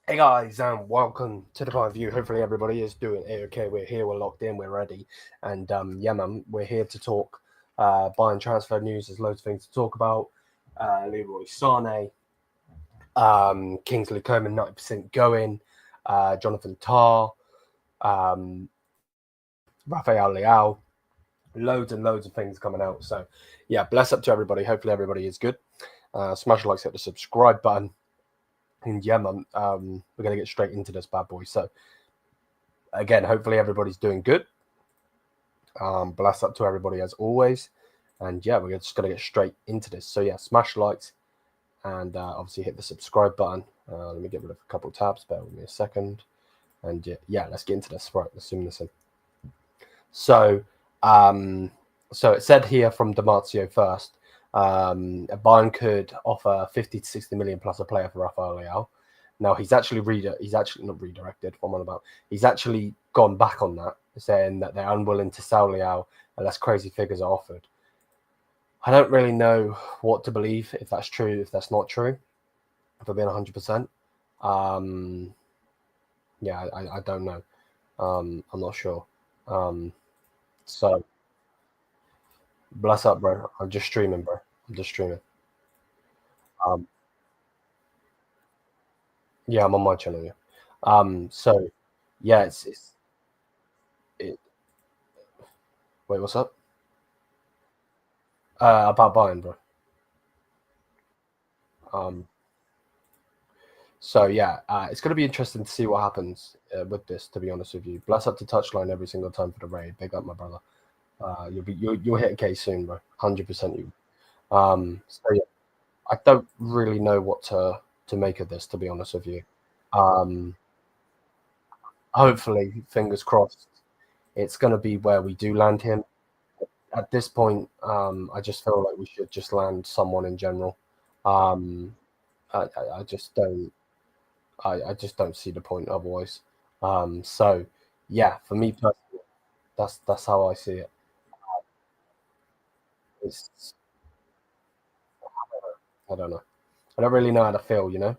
Hey guys, and welcome to the Bayern View. Hopefully everybody is doing okay. We're here, we're locked in, we're ready. And yeah, man, we're here to talk Bayern transfer news. There's loads of things to talk about. Leroy Sane, Kingsley Coman, 90% going, Jonathan Tah, Rafael Leão, loads and loads of things coming out. So yeah, bless up to everybody. Hopefully everybody is good. Smash the likes, hit the subscribe button. And yeah, man, we're going to get straight into this bad boy. So, again, hopefully everybody's doing good. Bless up to everybody as always. And yeah, we're just going to get straight into this. So, yeah, smash likes and obviously hit the subscribe button. Let me get rid of a couple of tabs. Bear with me a second. And yeah, let's get into this. Right, let's zoom this in. So, so it said here from Damatio first. Bayern could offer 50 to 60 million plus a player for Rafael Leão. Now he's actually not redirected. What I'm on about. He's actually gone back on that, saying that they're unwilling to sell Leão unless crazy figures are offered. I don't really know what to believe, if that's true, if that's not true. If I'm being 100%, yeah, I don't know. I'm not sure. So. Bless up, bro. I'm just streaming, bro. I'm just streaming. Yeah, I'm on my channel. Yeah. So, yeah, it. Wait, what's up? About Bayern, bro. So yeah, it's going to be interesting to see what happens with this. To be honest with you, bless up to touchline every single time for the raid. Big up, my brother. You'll hit a K soon, bro. 100% you. So yeah, I don't really know what to make of this, to be honest with you. Hopefully, fingers crossed, it's going to be where we do land him. At this point, I just feel like we should just land someone in general. I just don't. I just don't see the point otherwise. So yeah, for me personally, that's how I see it. It's I don't know. I don't really know how to feel, you know.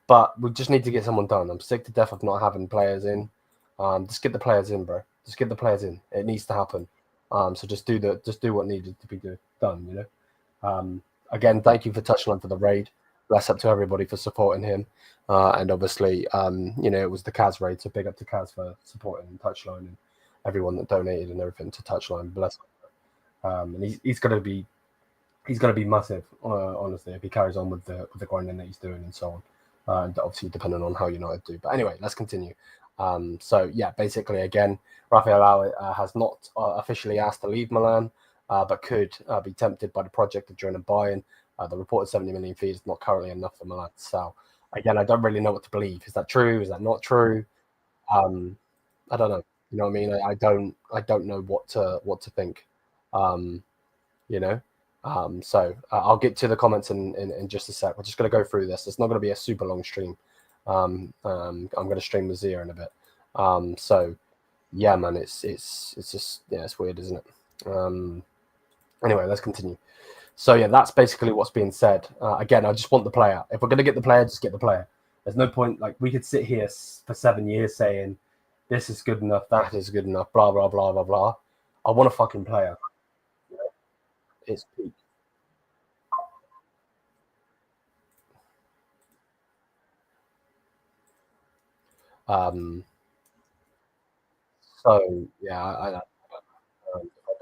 But we just need to get someone done. I'm sick to death of not having players in. Just get the players in, bro. Just get the players in. It needs to happen. So just do what needed to be done, you know. Again, thank you for Touchline for the raid. Bless up to everybody for supporting him. And obviously, you know, it was the Kaz raid, so big up to Kaz for supporting Touchline and everyone that donated and everything to Touchline. Bless him. And he's gonna be massive, honestly, if he carries on with the grinding that he's doing and so on. And obviously depending on how United do. But anyway, let's continue. So yeah, basically again, Rafael Leão has not officially asked to leave Milan, but could be tempted by the project of joining Bayern. The reported 70 million fee is not currently enough for Milan to sell. Again, I don't really know what to believe. Is that true? Is that not true? I don't know. You know what I mean? I don't know what to think. You know. So I'll get to the comments in just a sec. We're just going to go through this. It's not going to be a super long stream. I'm going to stream with Zia in a bit. So yeah, man, it's just, yeah, it's weird, isn't it? Anyway, let's continue. So yeah, that's basically what's being said. Again, I just want the player. If we're going to get the player, just get the player. There's no point, like, we could sit here for 7 years saying this is good enough, that is good enough, blah, blah, blah, blah, blah. I want a fucking player. You know? It's peak. So yeah, I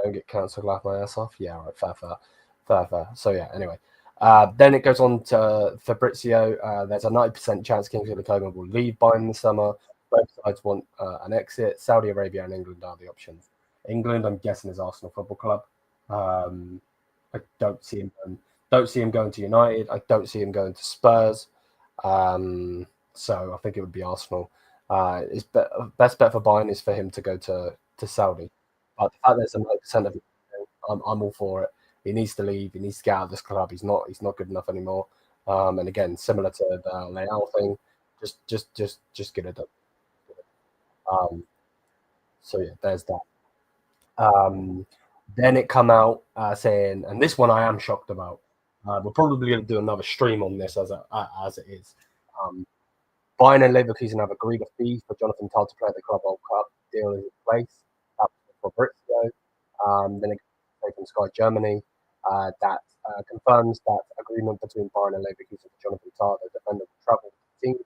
don't get cancelled, laugh my ass off. Yeah, right, fair. So yeah, anyway. Then it goes on to Fabrizio. There's a 90% chance Kingsley Coman will leave Bayern in the summer. Both sides want an exit. Saudi Arabia and England are the options. England, I'm guessing, is Arsenal Football Club. I don't see him. Don't see him going to United. I don't see him going to Spurs. So I think it would be Arsenal. Best bet for Bayern is for him to go to Saudi. But the fact there's a 90% of it, I'm all for it. He needs to leave. He needs to get out of this club. He's not good enough anymore. And again, similar to the Leão thing, just get it done. So yeah, there's that. Um, then it come out saying, and this one I am shocked about. We're probably going to do another stream on this as it is. Um, Bayern and Leverkusen have agreed a fee for Jonathan Tah to play at the Club World Cup. Deal is in place. That was for Fabrizio. Then it came from Sky Germany that confirms that agreement between Bayern and Leverkusen for Jonathan Tah, the defender, will travel with the team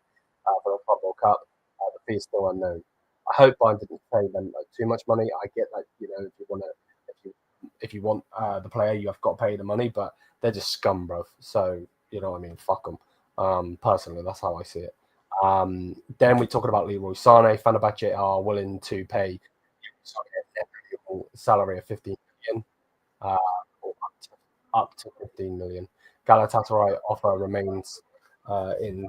for the Club World Cup. The fee is still unknown. I hope Bayern didn't pay them too much money. I get that, if you want to, if you want the player, you have got to pay the money, but they're just scum, bro. So you know what I mean? Fuck them. Personally, that's how I see it. Then we're talking about Leroy Sane. Fenerbahçe are willing to pay a salary of 15 million, or up to 15 million. Galatasaray offer remains in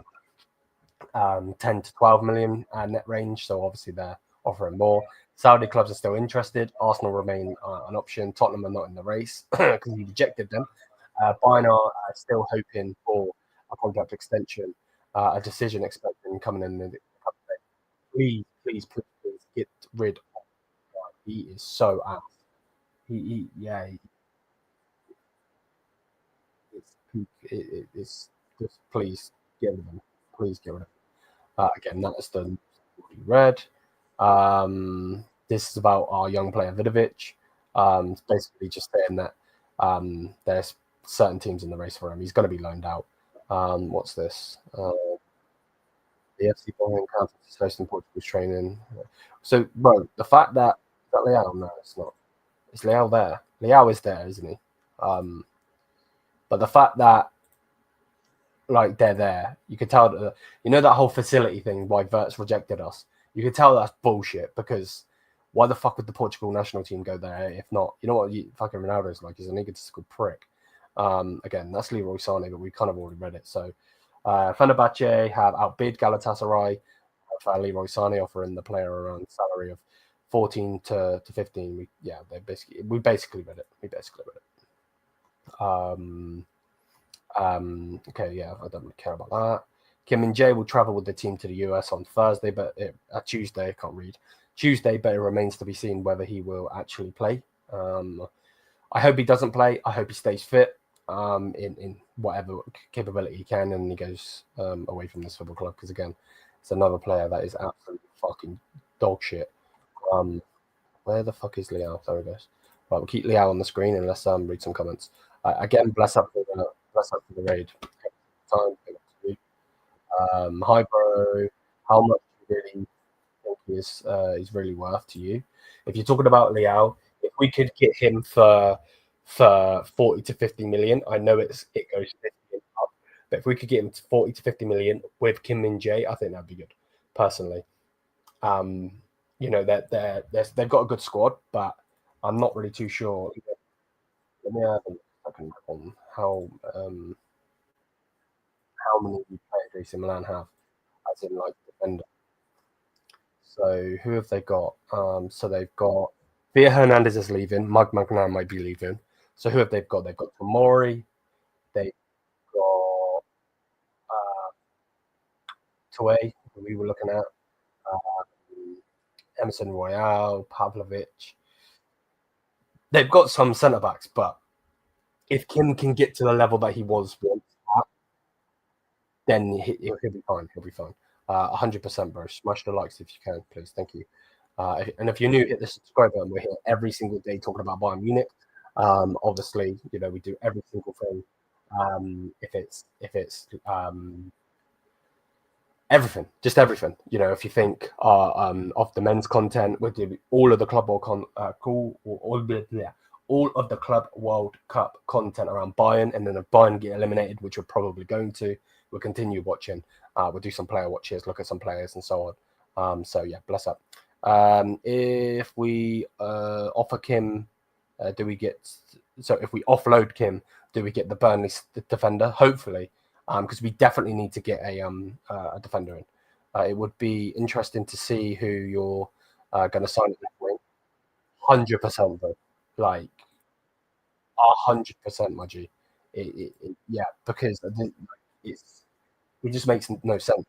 10 to 12 million net range, so obviously they're offering more. Saudi clubs are still interested. Arsenal remain an option. Tottenham are not in the race because he rejected them. Bayern are still hoping for a contract extension. A decision expected coming in the couple of days. Please get rid of him. He is so ass. Yeah, it's just please get rid of him. Please get rid of him. Again, that is the red. This is about our young player Vidovic. It's basically just saying that there's certain teams in the race for him. He's going to be loaned out. What's this? The FC Bayern Conference is hosting Portugal's training. So, bro, the fact that Leão, no, it's not. Is Leão there? Leão is there, isn't he? But the fact that like they're there, you could tell that that whole facility thing why Verts rejected us. You could tell that's bullshit because why the fuck would the Portugal national team go there if not? You know what? Fucking Ronaldo's like, he's an egotistical prick. Again, that's Leroy Sane, but we kind of already read it. So, Fenerbahçe have outbid Galatasaray for Leroy Sane, offering the player around salary of 14 to 15. We basically read it. Okay, yeah, I don't really care about that. Kim and Jay will travel with the team to the US on Thursday, but Tuesday, I can't read. Tuesday, but it remains to be seen whether he will actually play. I hope he doesn't play. I hope he stays fit in whatever capability he can, and he goes away from this football club because, again, it's another player that is absolutely fucking dog shit. Where the fuck is Leão? There he goes. Right, we'll keep Leão on the screen and let's read some comments. Again, bless up for the raid. Time. Hi, bro. How much do you really think he's really worth to you? If you're talking about Leão, if we could get him for 40 to 50 million, I know it goes 50 up, but if we could get him to 40 to 50 million with Kim Min Jae, I think that'd be good, personally. That they've got a good squad, but I'm not really too sure. Let me have a second on how many players AC Milan have, as in like defender. So who have they got? So they've got Via Hernandez is leaving. Magnan might be leaving. So who have they got? They've got Tomori. They've got Toure, who we were looking at. Emerson Royale, Pavlovic. They've got some centre backs, but if Kim can get to the level that he was once at, then he'll be fine. He'll be fine. 100%, bro. Smash the likes if you can, please. Thank you. And if you're new, hit the subscribe button. We're here every single day talking about Bayern Munich. Obviously, we do every single thing. If it's everything, just everything. If you think of the men's content, we do all of the Club World all of the Club World Cup content around Bayern, and then if Bayern get eliminated, which we're probably going to, we'll continue watching. We'll do some player watches, look at some players and so on. So yeah, bless up. If we offer Kim Do we get, so if we offload Kim, do we get the Burnley defender? Hopefully, because we definitely need to get a defender in. It would be interesting to see who you're going to sign at left wing. 100%, bro. Like 100%, my G. Yeah, because it just makes no sense.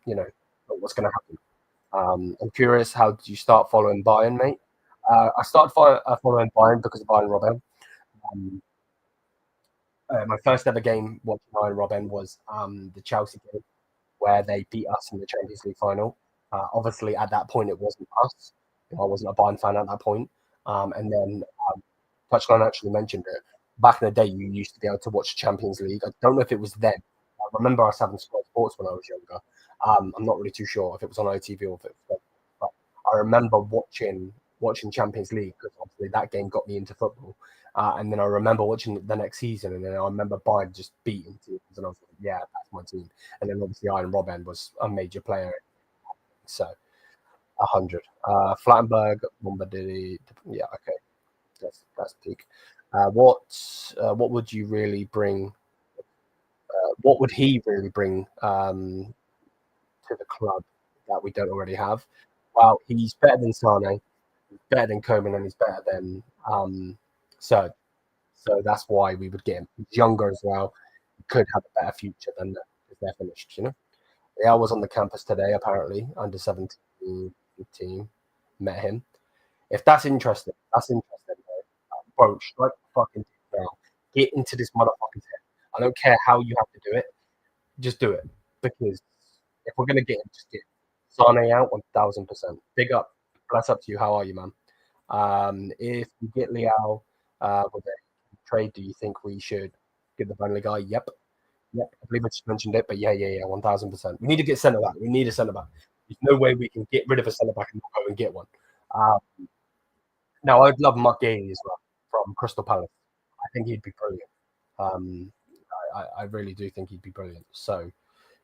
You know what's going to happen. I'm curious, how did you start following Bayern, mate? I started following Bayern because of Bayern Robben. Um, my first ever game watching Bayern Robben was the Chelsea game where they beat us in the Champions League final. Obviously, at that point, it wasn't us. I wasn't a Bayern fan at that point. And then Touchline actually mentioned it. Back in the day, you used to be able to watch Champions League. I don't know if it was then. I remember us having Sky Sports when I was younger. I'm not really too sure if it was on ITV or if it was, but I remember watching Champions League because obviously that game got me into football. And then I remember watching the next season, and then I remember Bayern just beating teams, and I was like, yeah, that's my team. And then obviously Iron Robben was a major player, so 100. Flattenberg, Bombadilli, yeah, okay, that's peak. What would you really bring? What would he really bring to the club that we don't already have? Well, he's better than Sane, he's better than Coman, and he's better than Serge. So that's why we would get him. He's younger as well. He could have a better future than if they're finished, Leão was on the campus today, apparently, under 17 team. Met him. If that's interesting, bro, strike the fucking thing now. Get into this motherfucker's head. I don't care how you have to do it. Just do it. Because if we're going to get him, just get Sane out 1000%. Big up. Bless up to you. How are you, man? If we get Leão with a trade, do you think we should get the Burnley guy? Yep. I believe I just mentioned it, but yeah, 1000%. We need to get centre back. We need a centre back. There's no way we can get rid of a centre back and not go and get one. Now, I'd love Mark-Guehi as well from Crystal Palace. I think he'd be brilliant. I really do think he'd be brilliant. So,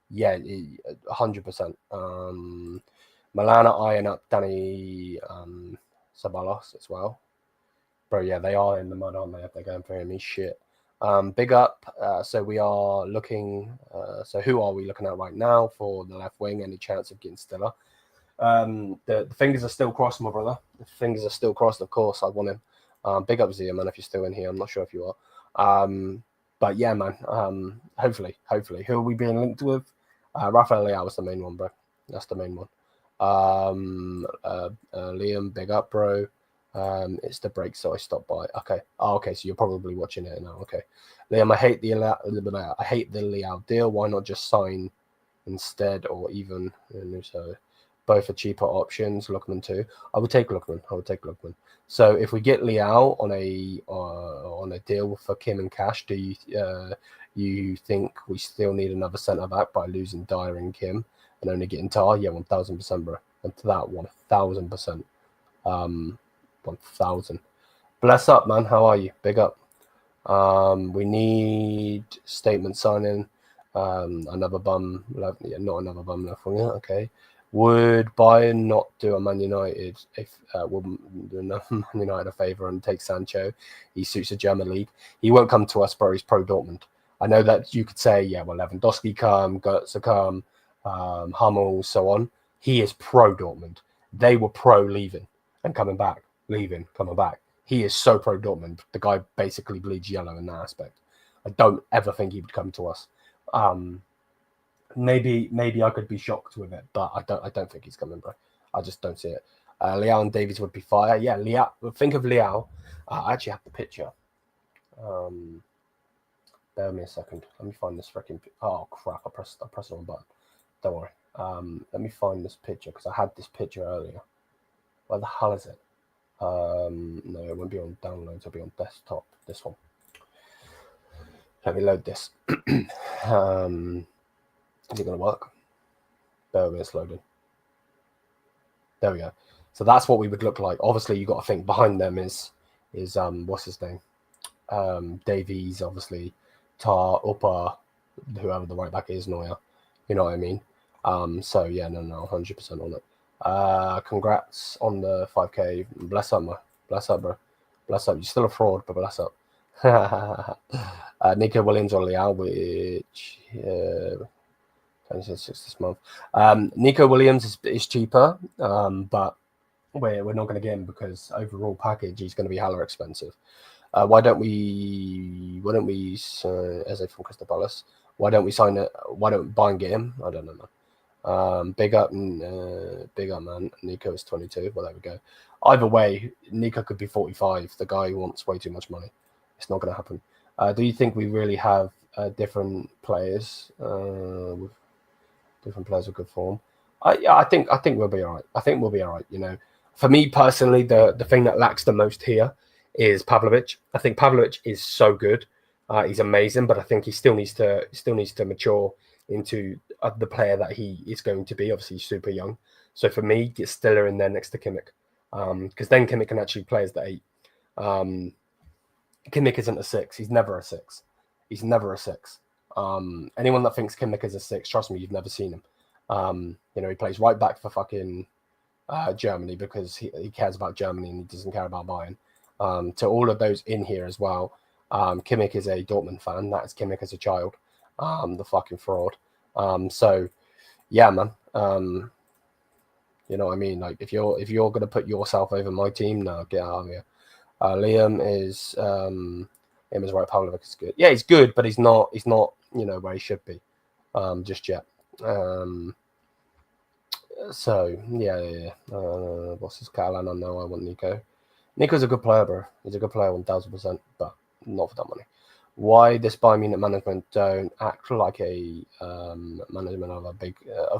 yeah, 100%. Milana eyeing up Danny Sabalos as well. Bro, yeah, they are in the mud, aren't they? If they're going for him, he's shit. Big up. So we are looking. So who are we looking at right now for the left wing? Any chance of getting Stiller? The fingers are still crossed, my brother. The fingers are still crossed. Of course, I want him. Big up Zia, man. If you're still in here, I'm not sure if you are. But yeah, man. Hopefully. Who are we being linked with? Rafael Leão was the main one, bro. That's the main one. Liam, big up, bro. It's the break, so I stopped by. Okay. Oh, okay. So you're probably watching it now. Okay. Liam, I hate the Leão deal. Why not just sign instead, or even so both are cheaper options? Lookman too. I would take Lookman. So if we get Leão on a deal for Kim and Cash, do you think we still need another centre back by losing Dyer and Kim and only getting Tar? Yeah, 1000%, bro. And to that, 1000%. 1000. Bless up, man. How are you? Big up. We need statement signing. Another bum left. Yeah, not another bum left winger. Okay. Would Bayern not do a Man United would do Man United a favour and take Sancho? He suits the German league. He won't come to us, bro. He's pro Dortmund. I know that you could say, yeah, well, Lewandowski come, Götze come, Hummel, so on. He is pro Dortmund. They were pro leaving and coming back. Leaving, coming back. He is so pro Dortmund. The guy basically bleeds yellow in that aspect. I don't ever think he would come to us. Maybe I could be shocked with it, but I don't think he's coming, bro. I just don't see it. Leão and Davies would be fire. Yeah, Leão. Think of Leão. I actually have the picture. Bear with me a second. Let me find this freaking. Oh crap! I pressed the wrong button. Don't worry. Let me find this picture because I had this picture earlier. Where the hell is it? No, it won't be on downloads. It'll be on desktop. This one. Let me load this. Is it going to work? Bear with me, it's loading. There we go. So that's what we would look like. Obviously, you got to think behind them is what's his name? Davies, obviously, Tar, Upper, whoever the right back is, Neuer. You know what I mean? So yeah, no, 100% on it. Congrats on the 5K. Bless up, bro. Bless up. You're still a fraud, but bless up. Nico Williams or Leão, which 26 this month. Nico Williams is cheaper, but we're not going to get him because overall package he's going to be hella expensive. Why don't we as a from Crystal Palace? Why don't we sign it? Why don't we buy and get him? I don't know, man. Big up, man. Nico is 22. Well, there we go. Either way, Nico could be 45. The guy wants way too much money. It's not going to happen. Do you think we really have different players with good form? I think we'll be all right. I think we'll be all right. You know, for me personally, the thing that lacks the most here is Pavlovic. I think Pavlovic is so good. He's amazing, but I think he still needs to mature into the player that he is going to be. Obviously, he's super young. So for me, get Stiller in there next to Kimmich, because then Kimmich can actually play as the 8. Kimmich isn't a 6. He's never a 6. He's never a 6. Anyone that thinks Kimmich is a 6, trust me, you've never seen him. You know, he plays right back for fucking Germany because he cares about Germany and he doesn't care about Bayern. To all of those in here as well, Kimmich is a Dortmund fan. That is Kimmich as a child. The fucking fraud. So yeah, man. You know what I mean? Like if you're gonna put yourself over my team, no, get out of here. Liam is right. Pavlovic is good. Yeah, he's good, but he's not you know where he should be just yet. So yeah. What's his Catalan? I know I want Nico. Nico's a good player, bro. He's a good player 1000%, but not for that money. Why this Bayern Munich management don't act like a management of a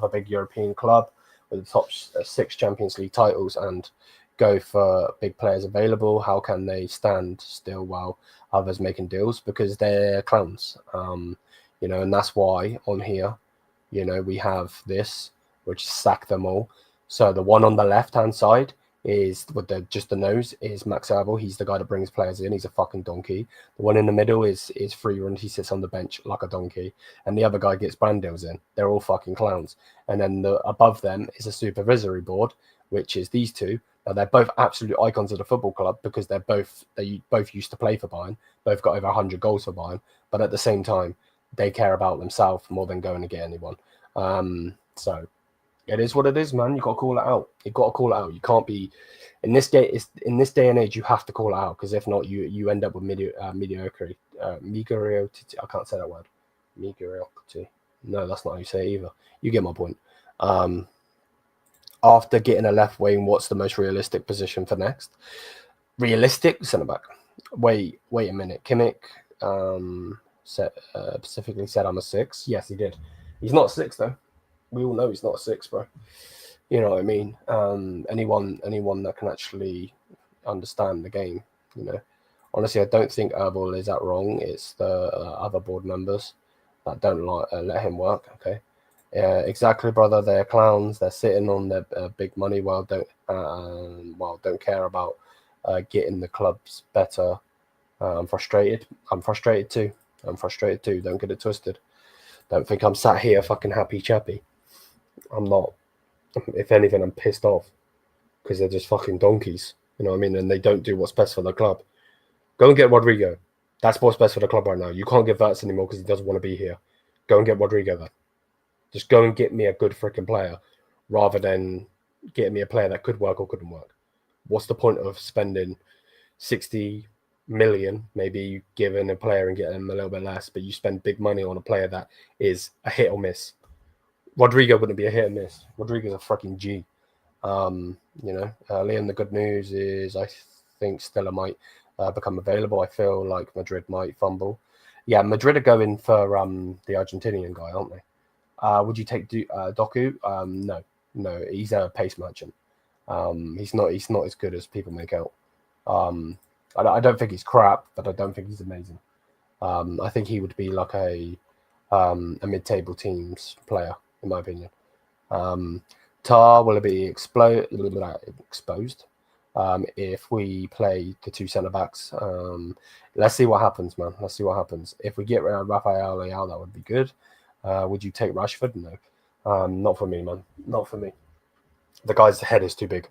big European club with the top 6 Champions League titles and go for big players available? How can they stand still while others making deals? Because they're clowns, you know, and that's why on here, you know, we have this, which is sack them all. So the one on the left-hand side is with just the nose is Max Abel. He's the guy that brings players in. He's a fucking donkey. The one in the middle is free run. He sits on the bench like a donkey. And the other guy gets brand deals in. They're all fucking clowns. And then above them is a supervisory board, which is these two. Now they're both absolute icons of the football club because they both used to play for Bayern. Both got over 100 goals for Bayern. But at the same time, they care about themselves more than going to get anyone. So it is what it is, man. You got to call it out. You got to call it out. You can't be in this day and age. You have to call it out because if not, you end up with mediocrity. Mediocrity. I can't say that word. Mediocrity. No, that's not how you say it either. You get my point. After getting a left wing, what's the most realistic position for next? Realistic centre back. Wait a minute. Kimmich specifically said I'm a 6. Yes, he did. He's not a 6 though. We all know he's not a 6, bro. You know what I mean? Anyone that can actually understand the game, you know. Honestly, I don't think Herbal is that wrong. It's the other board members that don't let him work. Okay, yeah, exactly, brother. They're clowns. They're sitting on their big money while don't care about getting the clubs better. I'm frustrated. I'm frustrated too. Don't get it twisted. Don't think I'm sat here fucking happy chappy. I'm not. If anything, I'm pissed off because they're just fucking donkeys. You know what I mean? And they don't do what's best for the club. Go and get Rodrigo. That's what's best for the club right now. You can't get Verts anymore because he doesn't want to be here. Go and get Rodrigo then. Just go and get me a good freaking player rather than getting me a player that could work or couldn't work. What's the point of spending 60 million, maybe giving a player and getting him a little bit less, but you spend big money on a player that is a hit or miss? Rodrigo wouldn't be a hit or miss. Rodrigo's a fucking G. You know, Liam, the good news is I think Stella might become available. I feel like Madrid might fumble. Yeah, Madrid are going for the Argentinian guy, aren't they? Would you take Doku? No, he's a pace merchant. He's not as good as people make out. I don't think he's crap, but I don't think he's amazing. I think he would be like a mid-table teams player, in my opinion. Tar will be exposed if we play the 2 centre backs. Let's see what happens, man. Let's see what happens. If we get Rafael Leão, that would be good. Would you take Rashford? No, not for me, man. Not for me. The guy's head is too big.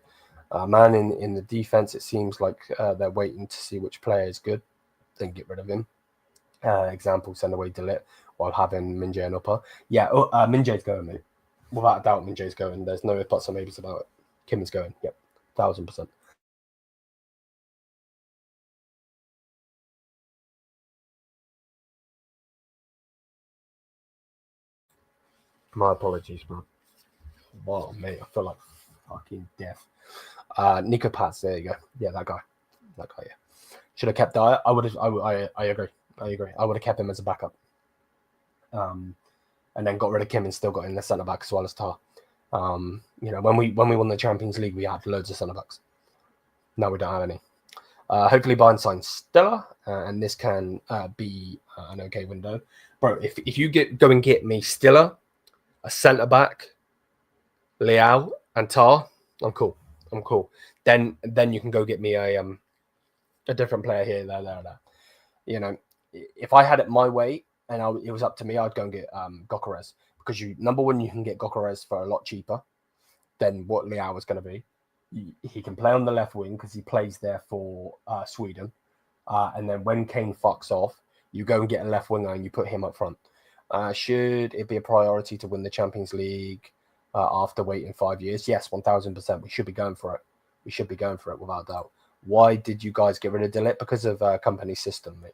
Man, in the defense, it seems like they're waiting to see which player is good, then get rid of him. Example, send away de Ligt while having Min-jae and upper. Yeah, Min-jae's going, mate. Without a doubt, Min-jae's going. There's no if, buts, or maybes about it. Kim is going. Yep, 1000%. My apologies, bro. Wow, mate, I feel like fucking death. Nico Paz, there you go. Yeah, that guy. Yeah. Should have kept Dyer. I agree. I would have kept him as a backup. And then got rid of Kim and still got in the centre back as well as Tar. When we won the Champions League, we had loads of centre backs. Now we don't have any. Hopefully Bayern signs Stiller, and this can be an okay window. Bro, if you go and get me Stiller, a centre back, Leão and Tar, I'm cool. Then you can go get me a different player here, there. If I had it my way and it was up to me, I'd go and get Gyökeres, because number one, you can get Gyökeres for a lot cheaper than what Leão is going to be. He can play on the left wing because he plays there for Sweden, and then when Kane fucks off, you go and get a left winger and you put him up front. Should it be a priority to win the Champions League after waiting 5 years? Yes, 1000%. We should be going for it. Without doubt. Why did you guys get rid of de Ligt? Because of company system, mate.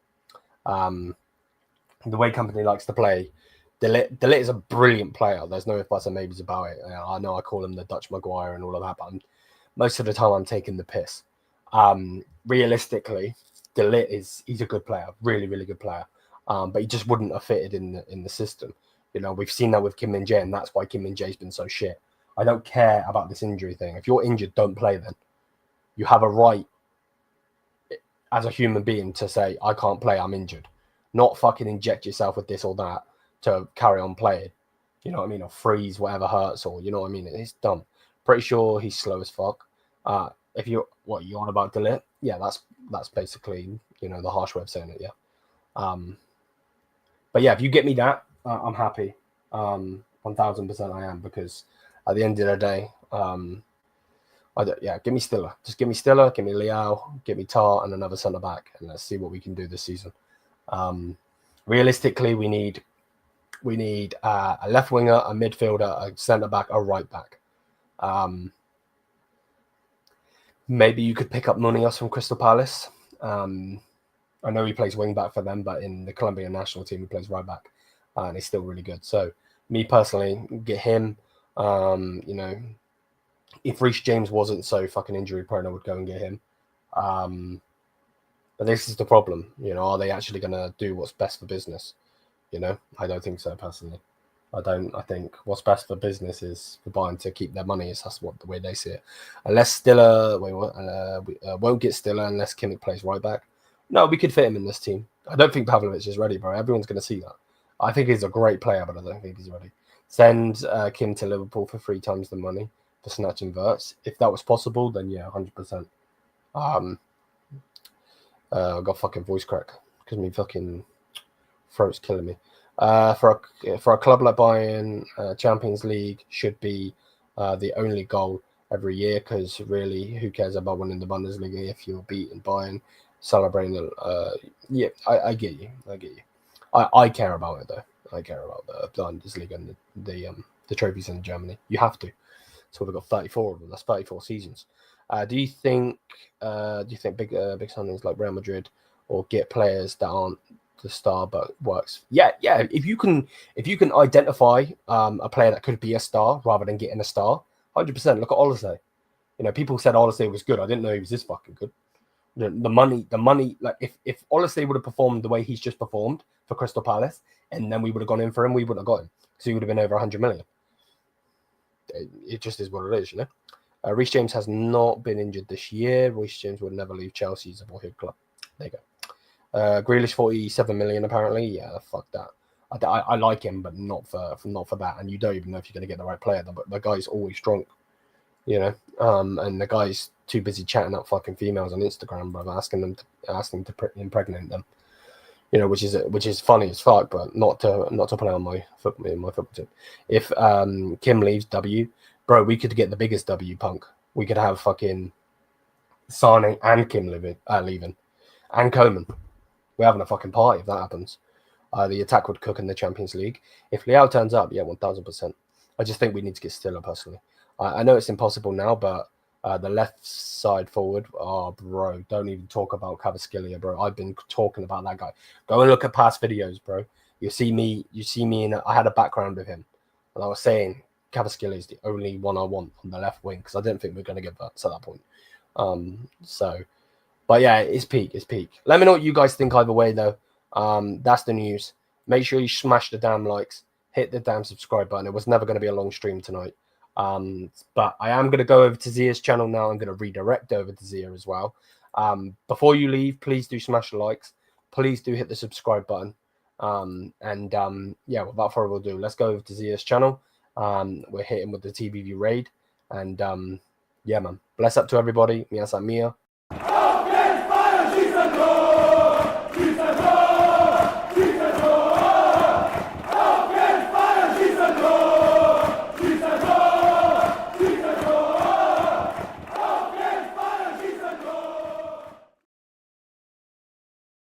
The way company likes to play, de Ligt is a brilliant player. There's no if, buts, and maybes about it. I know I call him the Dutch Maguire and all of that, but most of the time I'm taking the piss. Realistically, de Ligt he's a good player, really, really good player. But he just wouldn't have fitted in the system. We've seen that with Kim Min-jae, and that's why Kim Min-jae's been so shit. I don't care about this injury thing. If you're injured, don't play then. You have a right as a human being to say, I can't play, I'm injured. Not fucking inject yourself with this or that to carry on playing. You know what I mean? Or freeze whatever hurts, or you know what I mean? It's dumb. Pretty sure he's slow as fuck. If you're on about de Ligt? Yeah, that's basically, the harsh way of saying it, yeah. But yeah, if you get me that, I'm happy. 1000% I am, because at the end of the day, give me Stiller. Just give me Stiller, give me Leão, give me Tar, and another centre back, and let's see what we can do this season. Realistically, we need a left winger, a midfielder, a centre back, a right back. Maybe you could pick up Munoz from Crystal Palace. I know he plays wing back for them, but in the Colombian national team, he plays right back, and he's still really good. So, me personally, get him. If Reece James wasn't so fucking injury prone, I would go and get him. But this is the problem. Are they actually going to do what's best for business? I don't think so, personally. I think what's best for business is for Bayern to keep their money. That's the way they see it. Unless Stiller, we won't get Stiller unless Kimmich plays right back. No, we could fit him in this team. I don't think Pavlovic is ready, bro. Everyone's going to see that. I think he's a great player, but I don't think he's ready. Send Kim to Liverpool for 3 times the money for snatching verts. If that was possible, then yeah, 100%. I got fucking voice crack because my fucking throat's killing me. For a club like Bayern, Champions League should be the only goal every year, because really, who cares about winning the Bundesliga if you're beating Bayern, celebrating the I get you. I care about it though. I care about the Bundesliga and the trophies in Germany. You have to. So we've got 34 of them. That's 34 seasons. Do you think big signings like Real Madrid or get players that aren't the star but works? Yeah. If you can identify a player that could be a star rather than getting a star, 100%. Look at Olise. People said Olise was good. I didn't know he was this fucking good. The money. Like if Olise would have performed the way he's just performed for Crystal Palace, and then we would have gone in for him, we wouldn't have got him because he would have been over 100 million. It just is what it is, Reece James has not been injured this year. Reece James would never leave Chelsea. He's a boyhood club. There you go. Grealish 47 million apparently. Yeah, fuck that. I like him, but not for that. And you don't even know if you're going to get the right player. The guy's always drunk, and the guy's too busy chatting up fucking females on Instagram, bro, asking them to impregnate them. Which is funny as fuck, but not to play on my football team. If Kim leaves, bro, we could get the biggest W, Punk. we could have fucking Sane and Kim leaving, and Coman. We're having a fucking party if that happens. The attack would cook in the Champions League. If Leão turns up, yeah, 1000%. I just think we need to get Stiller personally. I know it's impossible now, but the left side forward, oh, bro, don't even talk about Kvaratskhelia, bro. I've been talking about that guy. Go and look at past videos, bro. You see me I had a background with him, and I was saying Kvaratskhelia is the only one I want on the left wing because I didn't think we were going to get that at that point. But yeah, it's peak. Let me know what you guys think either way, though. That's the news. Make sure you smash the damn likes, hit the damn subscribe button. It was never going to be a long stream tonight. But I am going to go over to Zia's channel now. I'm going to redirect over to Zia as well. Before you leave, please do smash the likes. Please do hit the subscribe button. Yeah, without further ado, let's go over to Zia's channel. We're hitting with the TBV raid. And yeah, man. Bless up to everybody. Mia.